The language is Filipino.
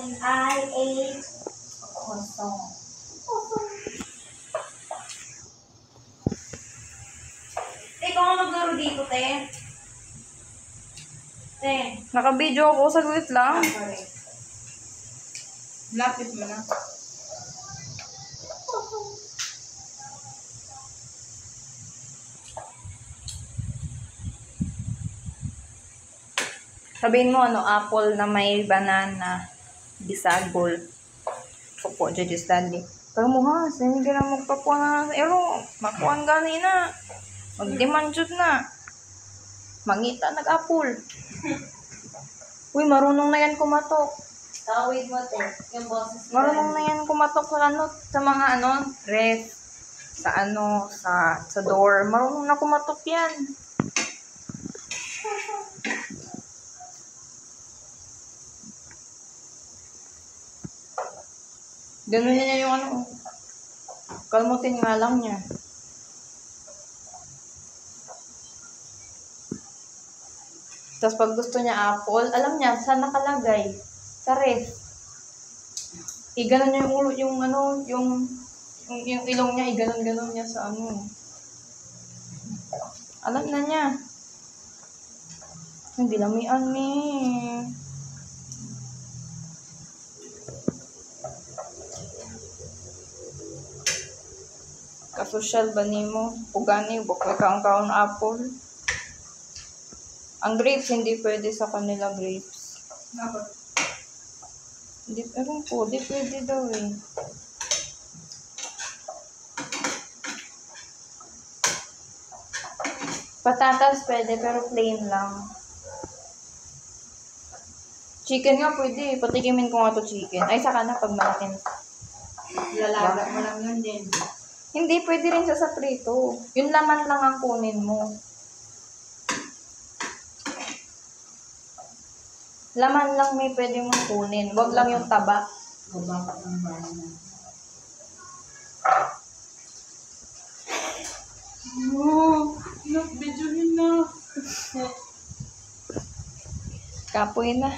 And I ate croissant. Ikaw ang maglaro dito, te. Te. Naka-video ako, saglit lang. Sorry. Lapit mo na. Sabihin mo, apple na may banana, bisagol. Opo, Judge Stanley. Pero mo ha, hindi ka na magpapuan na, makuhan gani na. Mag-demand jud na. Mangita nag-apple. Uy, marunong na yan kumatok. Tawid mo, te. Yung boses mo. Marunong na yan kumatok sa mga ref. Sa door. Marunong na kumatok yan. Ganun niya yung kalmutin nga lang niya. Tapos pag gusto niya apple, alam niya saan nakalagay. Sa ref. Iganon niya yung ulo, yung ilong niya, iganon-ganon niya sa Alam na niya. Hindi lamian eh. Kasosyal ba nimo? Pugani, bukoy kaon-kaon apple. Ang grapes, hindi pwede sa kanila grapes. Dapat. Hindi, ewan po, di pwede daw eh. Patatas pwede, pero plain lang. Chicken nga pwede, patikimin ko nga to chicken. Ay, saka na pag malaking. Lalaga mo lang yun din. Hindi, pwede rin sa prito. Yung laman lang ang kunin mo. Laman lang may pwede mong kunin. Huwag lang yung taba. Gabaka ng bahay na. Look, videohin na. Kapoy na.